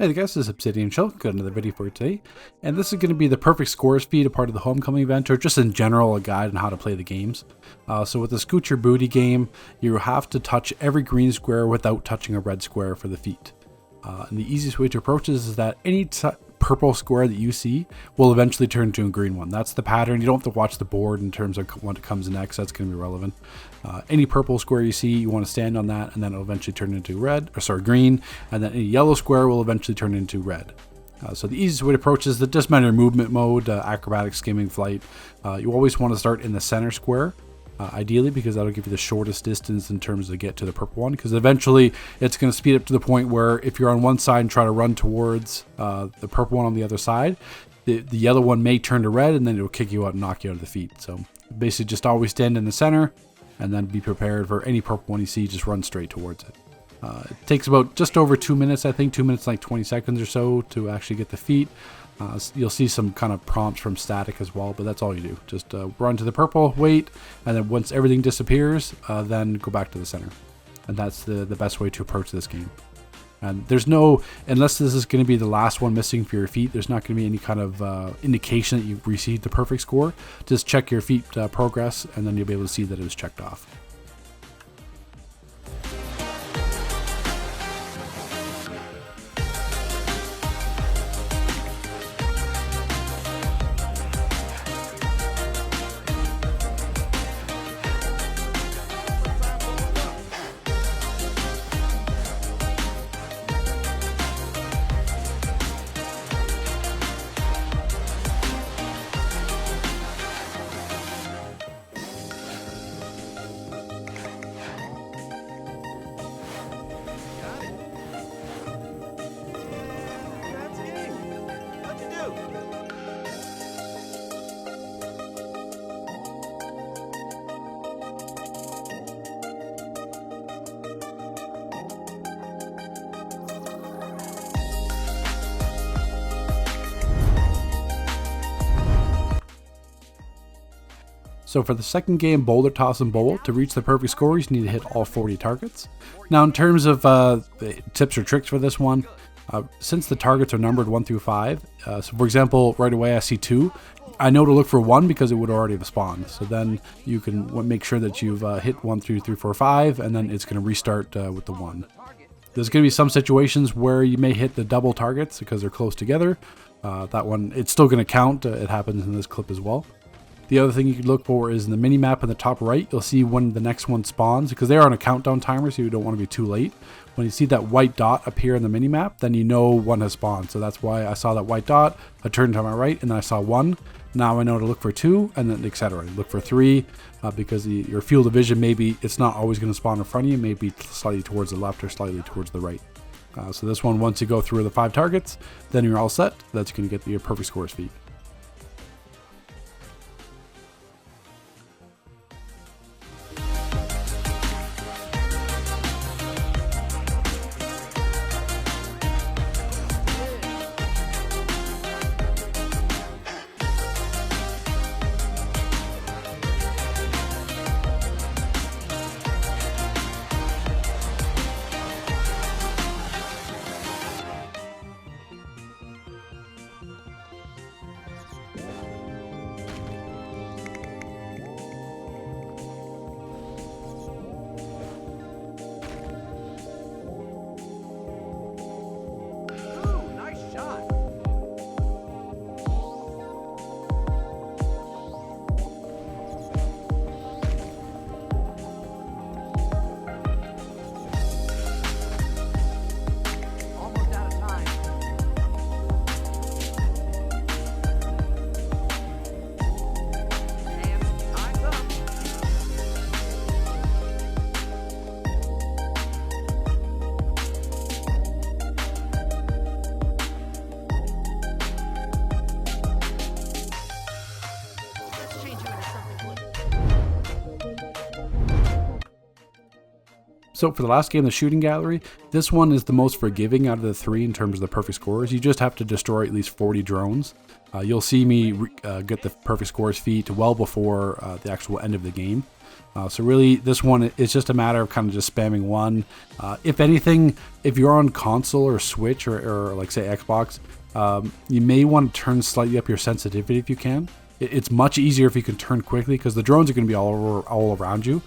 Hey guys, this is Obsidian Show. Got another video for you today, and this is going to be the perfect scores feed, a part of the homecoming event, or just in general a guide on how to play the games. So with the Scooch your booty game, you have to touch every green square without touching a red square for the feat. And the easiest way to approach this is that any purple square that you see will eventually turn into a green one. That's the pattern. You don't have to watch the board in terms of what comes next. That's going to be relevant. Any purple square you see, you want to stand on that, and then it'll eventually turn into green, and then any yellow square will eventually turn into red. So the easiest way to approach is that doesn't matter movement mode, acrobatic, skimming, flight. You always want to start in the center square. Ideally, because that'll give you the shortest distance in terms of get to the purple one, because eventually it's going to speed up to the point where if you're on one side and try to run towards the purple one on the other side, the yellow one may turn to red and then it'll kick you out and knock you out of the feet. So basically just always stand in the center and then be prepared for any purple one you see, just run straight towards it. It takes about just over 2 minutes, I think 2 minutes like 20 seconds or so to actually get the feat. You'll see some kind of prompts from static as well, but that's all you do. Just run to the purple, wait, and then once everything disappears, then go back to the center. And that's the best way to approach this game. And there's no, unless this is going to be the last one missing for your feat, there's not going to be any kind of indication that you've received the perfect score. Just check your feat progress, and then you'll be able to see that it was checked off. So for the second game, Boulder, Toss, and Bowl, to reach the perfect score, you need to hit all 40 targets. Now in terms of tips or tricks for this one, since the targets are numbered 1 through 5, so for example, right away I see 2, I know to look for 1 because it would already have spawned. So then you can make sure that you've hit 1, 2, 3, 4, 5, and then it's going to restart with the 1. There's going to be some situations where you may hit the double targets because they're close together. That one, it's still going to count. It happens in this clip as well. The other thing you can look for is in the mini map in the top right, you'll see when the next one spawns, because they're on a countdown timer, so you don't want to be too late. When you see that white dot appear in the mini map, then you know one has spawned. So that's why I saw that white dot, I turned to my right, and then I saw 1. Now I know to look for 2, and then etc. Look for 3, because your field of vision, maybe it's not always going to spawn in front of you, maybe slightly towards the left or slightly towards the right. So this one, once you go through the 5 targets, then you're all set. That's going to get your perfect scores feat. So for the last game, the shooting gallery, this one is the most forgiving out of the 3 in terms of the perfect scores. You just have to destroy at least 40 drones. You'll see me get the perfect scores feat well before the actual end of the game. So really, this one is just a matter of kind of just spamming 1. If anything, if you're on console or Switch or like say Xbox, you may want to turn slightly up your sensitivity if you can. It's much easier if you can turn quickly because the drones are going to be all around you.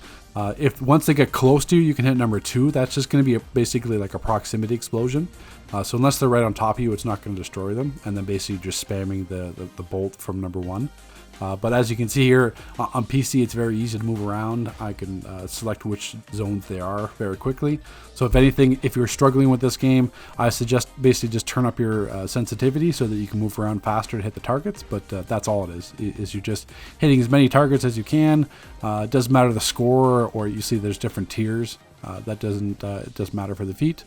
If once they get close to you, you can hit number 2. That's just going to be basically like a proximity explosion. So unless they're right on top of you, it's not going to destroy them. And then basically just spamming the bolt from number 1. But as you can see here on PC, it's very easy to move around. I can select which zones they are very quickly. So if anything, if you're struggling with this game, I suggest basically just turn up your sensitivity so that you can move around faster to hit the targets. But that's all it is you're just hitting as many targets as you can. It doesn't matter the score, or you see there's different tiers. It doesn't matter for the feat.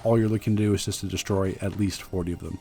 All you're looking to do is just to destroy at least 40 of them.